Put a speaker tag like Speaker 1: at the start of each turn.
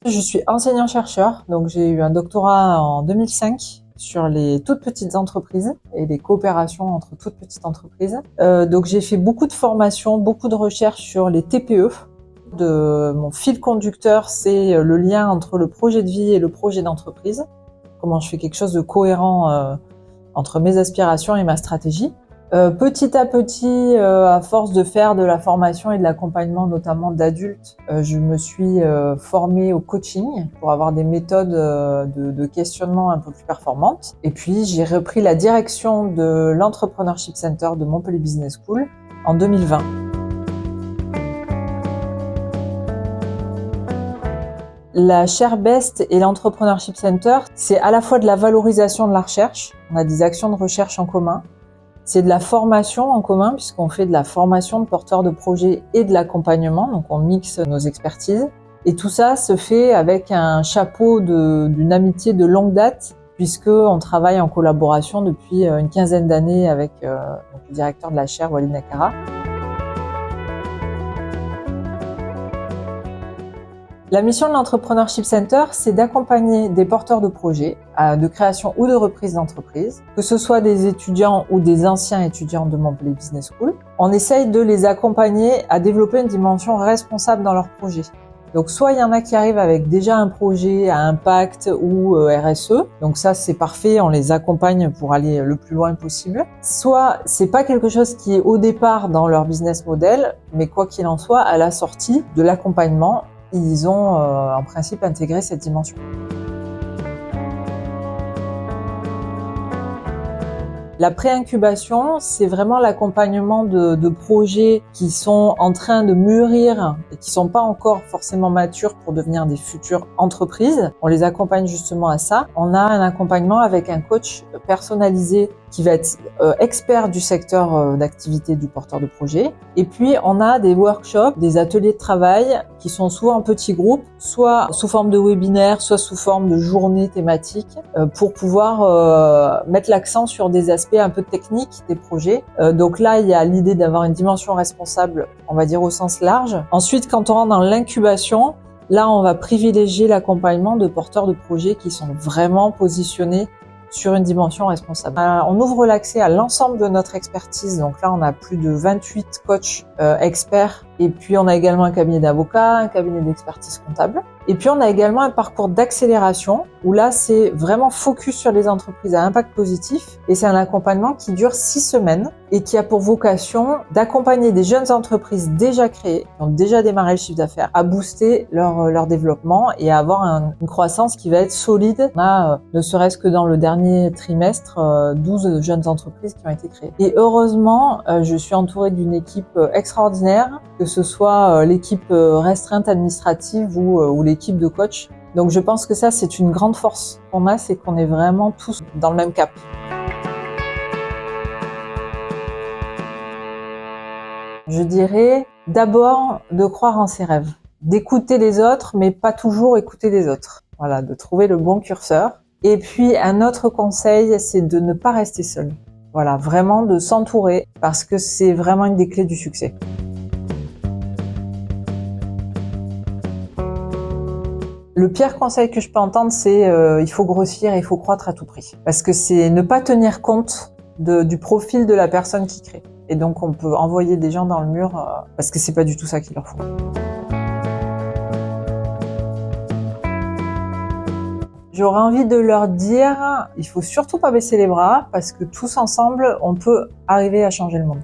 Speaker 1: Je suis enseignant-chercheur, donc j'ai eu un doctorat en 2005 sur les toutes petites entreprises et les coopérations entre toutes petites entreprises. Donc j'ai fait beaucoup de formations, beaucoup de recherches sur les TPE. Mon fil conducteur, c'est le lien entre le projet de vie et le projet d'entreprise. Comment je fais quelque chose de cohérent entre mes aspirations et ma stratégie. Petit à petit, à force de faire de la formation et de l'accompagnement, notamment d'adultes, je me suis formée au coaching pour avoir des méthodes de questionnement un peu plus performantes. Et puis, j'ai repris la direction de l'Entrepreneurship Center de Montpellier Business School en 2020. La Chaire Best et l'Entrepreneurship Center, c'est à la fois de la valorisation de la recherche, on a des actions de recherche en commun, c'est de la formation en commun puisqu'on fait de la formation de porteurs de projets et de l'accompagnement, donc on mixe nos expertises. Et tout ça se fait avec un chapeau d'une amitié de longue date puisqu'on travaille en collaboration depuis une quinzaine d'années avec le directeur de la chaire, Walid Nakara. La mission de l'Entrepreneurship Center, c'est d'accompagner des porteurs de projets, de création ou de reprise d'entreprise, que ce soit des étudiants ou des anciens étudiants de Montpellier Business School. On essaye de les accompagner à développer une dimension responsable dans leur projet. Donc soit il y en a qui arrivent avec déjà un projet à impact ou RSE, donc ça c'est parfait, on les accompagne pour aller le plus loin possible. Soit c'est pas quelque chose qui est au départ dans leur business model, mais quoi qu'il en soit, à la sortie de l'accompagnement, ils ont en principe intégré cette dimension. La pré-incubation, c'est vraiment l'accompagnement de projets qui sont en train de mûrir et qui sont pas encore forcément matures pour devenir des futures entreprises. On les accompagne justement à ça. On a un accompagnement avec un coach personnalisé qui va être expert du secteur d'activité du porteur de projet. Et puis, on a des workshops, des ateliers de travail qui sont souvent en petits groupes, soit sous forme de webinaires, soit sous forme de journées thématiques pour pouvoir mettre l'accent sur des aspects un peu techniques des projets. Donc là, il y a l'idée d'avoir une dimension responsable, on va dire au sens large. Ensuite, quand on rentre dans l'incubation, là, on va privilégier l'accompagnement de porteurs de projets qui sont vraiment positionnés sur une dimension responsable. On ouvre l'accès à l'ensemble de notre expertise. Donc là, on a plus de 28 coachs experts. Et puis, on a également un cabinet d'avocats, un cabinet d'expertise comptable. Et puis, on a également un parcours d'accélération où là, c'est vraiment focus sur les entreprises à impact positif. Et c'est un accompagnement qui dure 6 semaines et qui a pour vocation d'accompagner des jeunes entreprises déjà créées, qui ont déjà démarré le chiffre d'affaires, à booster leur développement et à avoir une croissance qui va être solide. On a, ne serait-ce que dans le dernier trimestre, 12 jeunes entreprises qui ont été créées. Et heureusement, je suis entourée d'une équipe extraordinaire, que ce soit l'équipe restreinte administrative ou l'équipe de coach. Donc je pense que ça, c'est une grande force qu'on a, c'est qu'on est vraiment tous dans le même cap. Je dirais d'abord de croire en ses rêves, d'écouter les autres, mais pas toujours écouter les autres. Voilà, de trouver le bon curseur. Et puis un autre conseil, c'est de ne pas rester seul. Voilà, vraiment de s'entourer, parce que c'est vraiment une des clés du succès. Le pire conseil que je peux entendre, c'est il faut grossir et il faut croître à tout prix. Parce que c'est ne pas tenir compte du profil de la personne qui crée. Et donc on peut envoyer des gens dans le mur parce que c'est pas du tout ça qu'il leur faut. J'aurais envie de leur dire, il faut surtout pas baisser les bras parce que tous ensemble, on peut arriver à changer le monde.